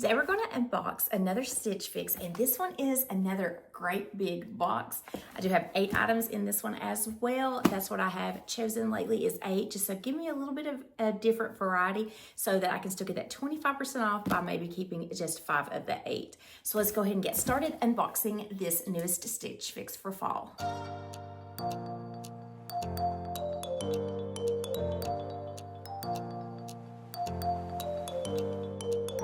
Today we're going to unbox another Stitch Fix, and this one is another great big box. I do have 8 items in this one as well. That's what I have chosen lately is 8, just to give me a little bit of a different variety so that I can still get that 25% off by maybe keeping just 5 of the 8. So let's go ahead and get started unboxing this newest Stitch Fix for fall.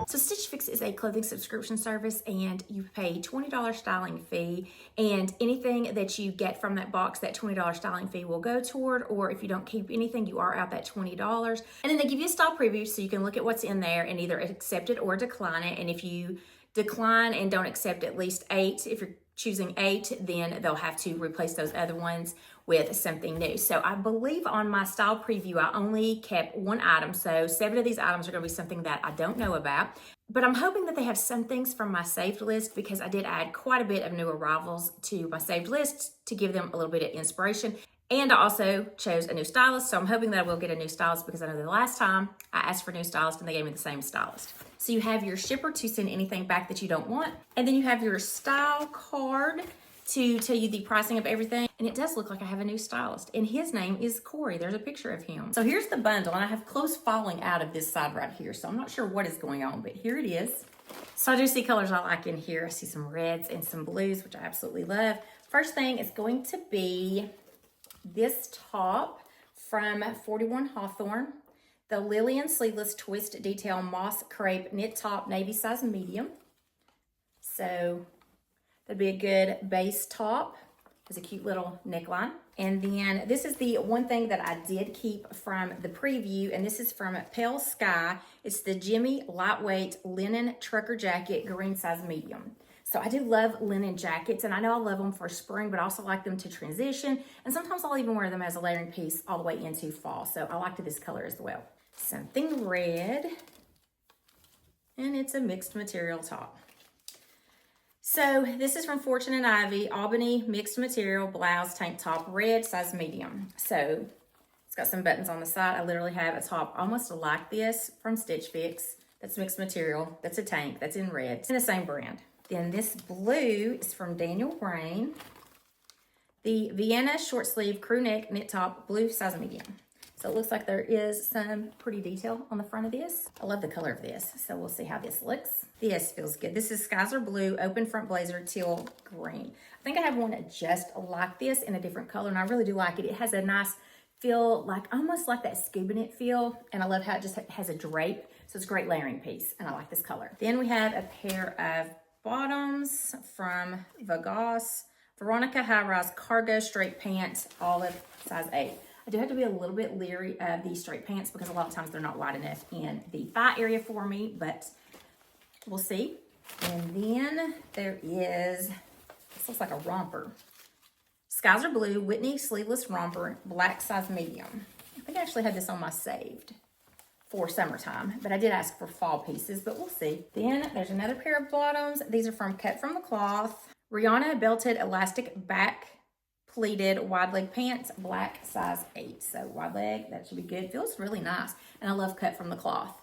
So Stitch Fix is a clothing subscription service, and you pay $20 styling fee, and anything that you get from that box, that $20 styling fee will go toward, or if you don't keep anything, you are out that $20. And then they give you a style preview so you can look at what's in there and either accept it or decline it. And if you decline and don't accept at least 8, if you're choosing 8, then they'll have to replace those other ones with something new. So I believe on my style preview, I only kept 1 item. So 7 of these items are gonna be something that I don't know about, but I'm hoping that they have some things from my saved list because I did add quite a bit of new arrivals to my saved list to give them a little bit of inspiration. And I also chose a new stylist, so I'm hoping that I will get a new stylist because I know the last time I asked for a new stylist and they gave me the same stylist. So you have your shipper to send anything back that you don't want, and then you have your style card to tell you the pricing of everything. And it does look like I have a new stylist, and his name is Corey. There's a picture of him. So here's the bundle, and I have clothes falling out of this side right here, so I'm not sure what is going on, but here it is. So I do see colors I like in here. I see some reds and some blues, which I absolutely love. First thing is going to be this top from 41 Hawthorn, the Lillian Sleeveless Twist Detail Moss Crepe Knit Top, navy size medium. So that'd be a good base top. There's a cute little neckline. And then this is the one thing that I did keep from the preview, and this is from Pale Sky. It's the Jimmy Lightweight Linen Trucker Jacket, green size medium. So I do love linen jackets, and I know I love them for spring, but I also like them to transition. And sometimes I'll even wear them as a layering piece all the way into fall. So I liked this color as well. Something red, and it's a mixed material top. So this is from Fortune and Ivy, Albany mixed material blouse tank top, red size medium. So it's got some buttons on the side. I literally have a top almost like this from Stitch Fix. That's mixed material. That's a tank. That's in red. It's in the same brand. Then this blue is from Daniel Rain. The Vienna short sleeve crew neck knit top, blue size medium. So it looks like there is some pretty detail on the front of this. I love the color of this, so we'll see how this looks. This feels good. This is Skyzer Blue, open front blazer, teal green. I think I have one just like this in a different color, and I really do like it. It has a nice feel, like almost like that scuba knit feel, and I love how it just has a drape, so it's a great layering piece, and I like this color. Then we have a pair of bottoms from Veronica High Rise Cargo Straight Pants, olive size 8. I do have to be a little bit leery of these straight pants because a lot of times they're not wide enough in the thigh area for me, but we'll see. And then there is, this looks like a romper. Skyzer Blue, Whitney Sleeveless Romper, black size medium. I think I actually had this on my saved for summertime, but I did ask for fall pieces, but we'll see. Then there's another pair of bottoms. These are from Cut From The Cloth. Rihanna belted elastic back pleated wide leg pants, black size 8. So wide leg, that should be good. Feels really nice. And I love Cut From The Cloth.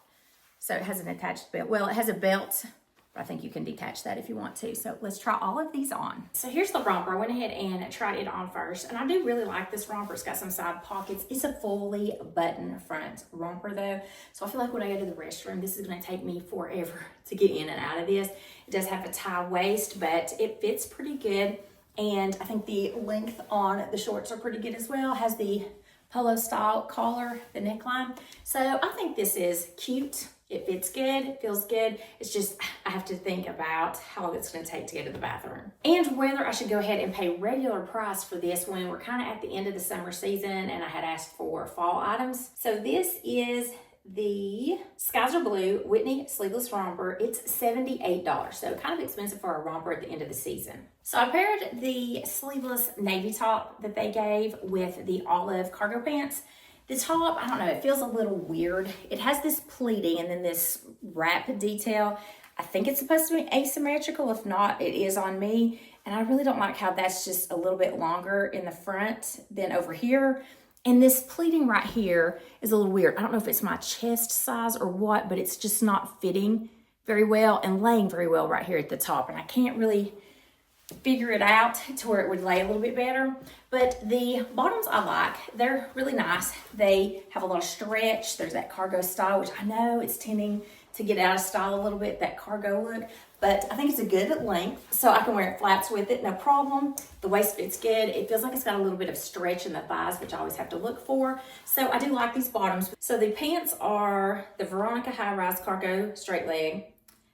So it has an attached belt. Well, it has a belt, but I think you can detach that if you want to. So let's try all of these on. So here's the romper. I went ahead and tried it on first. And I do really like this romper. It's got some side pockets. It's a fully button front romper though. So I feel like when I go to the restroom, this is gonna take me forever to get in and out of this. It does have a tie waist, but it fits pretty good. And I think the length on the shorts are pretty good as well. It has the polo style collar, the neckline. So I think this is cute. It fits good, it feels good. It's just, I have to think about how long it's gonna take to go to the bathroom. And whether I should go ahead and pay regular price for this when we're kind of at the end of the summer season and I had asked for fall items. So this is the Skyzer Blue Whitney Sleeveless Romper. It's $78, so kind of expensive for a romper at the end of the season. So I paired the sleeveless navy top that they gave with the olive cargo pants. The top, I don't know, it feels a little weird. It has this pleating and then this wrap detail. I think it's supposed to be asymmetrical. If not, it is on me. And I really don't like how that's just a little bit longer in the front than over here. And this pleating right here is a little weird. I don't know if it's my chest size or what, but it's just not fitting very well and laying very well right here at the top. And I can't really figure it out to where it would lay a little bit better. But the bottoms I like, they're really nice. They have a lot of stretch. There's that cargo style, which I know it's tending to get out of style a little bit, that cargo look, but I think it's a good length. So I can wear it flats with it, no problem. The waist fits good. It feels like it's got a little bit of stretch in the thighs, which I always have to look for. So I do like these bottoms. So the pants are the Veronica High Rise Cargo Straight Leg,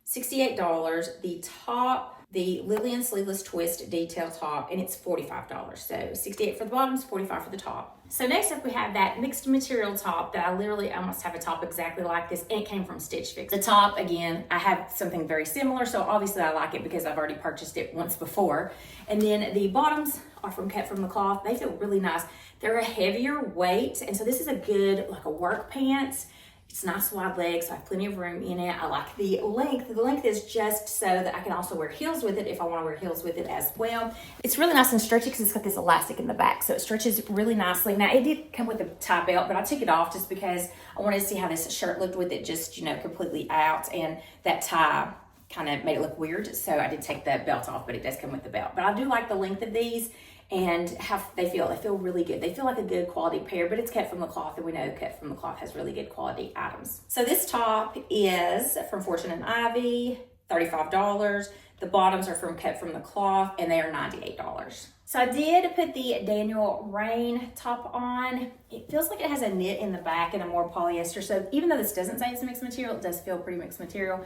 $68. The top, the Lillian Sleeveless Twist Detail Top, and it's $45. So $68 for the bottoms, $45 for the top. So next up we have that mixed material top that I literally almost have a top exactly like this, and it came from Stitch Fix. The top, again, I have something very similar, so obviously I like it because I've already purchased it once before. And then the bottoms are cut from the cloth. They feel really nice. They're a heavier weight, and so this is a good, like a work pants. It's nice wide legs, so I have plenty of room in it. I like the length. The length is just so that I can also wear heels with it if I want to wear heels with it as well. It's really nice and stretchy because it's got this elastic in the back, so it stretches really nicely. Now, it did come with a tie belt, but I took it off just because I wanted to see how this shirt looked with it just, you know, completely out, and that tie kind of made it look weird, so I did take the belt off, but it does come with the belt. But I do like the length of these and how they feel really good. They feel like a good quality pair, but it's cut from the cloth, and we know cut from the cloth has really good quality items. So this top is from Fortune and Ivy, $35. The bottoms are cut from the cloth, and they are $98. So I did put the Daniel Rain top on. It feels like it has a knit in the back and a more polyester. So even though this doesn't say it's mixed material, it does feel pretty mixed material.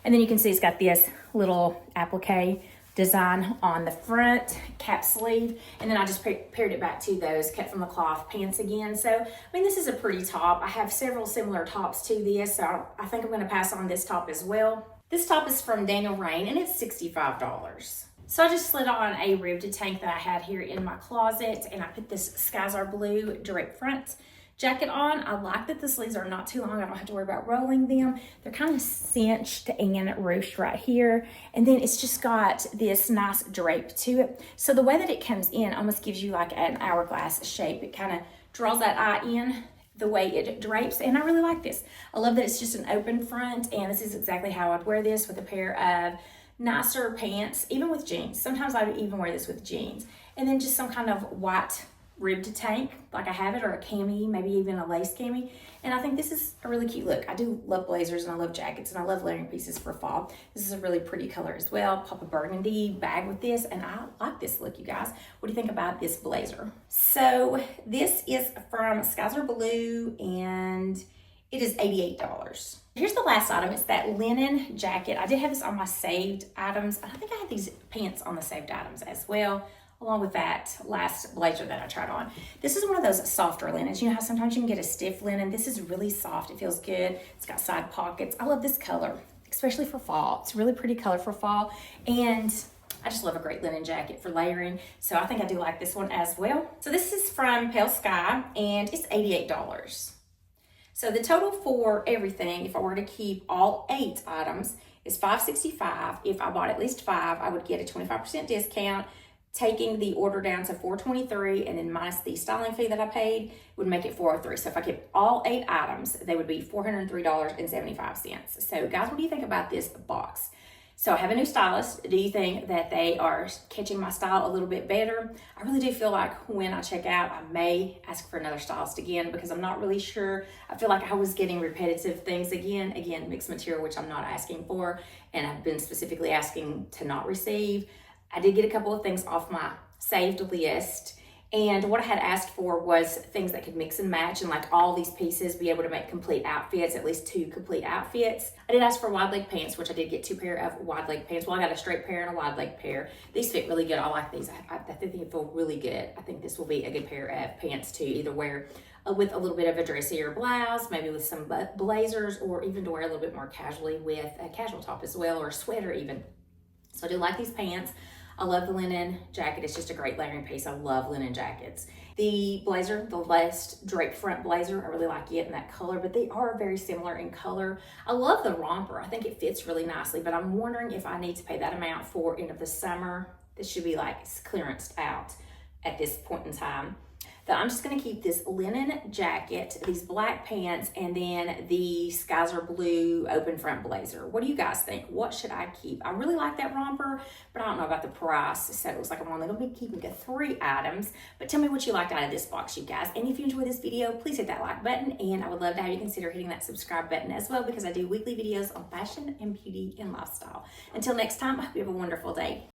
And then you can see it's got this little applique design on the front, cap sleeve, and then I just paired it back to those cut from the cloth pants again. So, I mean, this is a pretty top. I have several similar tops to this, so I think I'm gonna pass on this top as well. This top is from Daniel Rain, and it's $65. So I just slid on a ribbed tank that I had here in my closet, and I put this Skyzar blue draped front jacket on. I like that the sleeves are not too long. I don't have to worry about rolling them. They're kind of cinched and ruched right here. And then it's just got this nice drape to it. So the way that it comes in almost gives you like an hourglass shape. It kind of draws that eye in the way it drapes, and I really like this. I love that it's just an open front, and this is exactly how I'd wear this with a pair of nicer pants, even with jeans. Sometimes I would even wear this with jeans. And then just some kind of white ribbed tank like I have it, or a cami, maybe even a lace cami. And I think this is a really cute look. I do love blazers, and I love jackets, and I love layering pieces for fall. This is a really pretty color as well. Pop a burgundy bag with this, and I like this look, you guys. What do you think about this blazer? So this is from Skyzar Blue, and it is $88. Here's the last item. It's that linen jacket. I did have this on my saved items, and I think I had these pants on the saved items as well, along with that last blazer that I tried on. This is one of those softer linens. You know how sometimes you can get a stiff linen? This is really soft. It feels good. It's got side pockets. I love this color, especially for fall. It's a really pretty color for fall. And I just love a great linen jacket for layering. So I think I do like this one as well. So this is from Pale Sky, and it's $88. So the total for everything, if I were to keep all 8 items, is $565. If I bought at least 5, I would get a 25% discount. Taking the order down to $423 and then minus the styling fee that I paid would make it $403. So if I kept all 8 items, they would be $403.75. So guys, what do you think about this box? So I have a new stylist. Do you think that they are catching my style a little bit better? I really do feel like when I check out, I may ask for another stylist again because I'm not really sure. I feel like I was getting repetitive things again, mixed material, which I'm not asking for, and I've been specifically asking to not receive. I did get a couple of things off my saved list, and what I had asked for was things that could mix and match, and like all these pieces be able to make complete outfits, at least 2 complete outfits. I did ask for wide leg pants, which I did get 2 pair of wide leg pants. Well, I got a straight pair and a wide leg pair. These fit really good. I like these. I think they feel really good. I think this will be a good pair of pants to either wear with a little bit of a dressier blouse, maybe with some blazers, or even to wear a little bit more casually with a casual top as well, or a sweater even. So I do like these pants. I love the linen jacket. It's just a great layering piece. I love linen jackets. The blazer, the last draped front blazer, I really like it in that color, but they are very similar in color. I love the romper. I think it fits really nicely, but I'm wondering if I need to pay that amount for end of the summer. This should be like clearanced out at this point in time. But I'm just gonna keep this linen jacket, these black pants, and then the skies are blue open front blazer. What do you guys think? What should I keep? I really like that romper, but I don't know about the price. So it looks like I'm only gonna be keeping 3 items. But tell me what you liked out of this box, you guys. And if you enjoyed this video, please hit that like button, and I would love to have you consider hitting that subscribe button as well, because I do weekly videos on fashion and beauty and lifestyle. Until next time, I hope you have a wonderful day.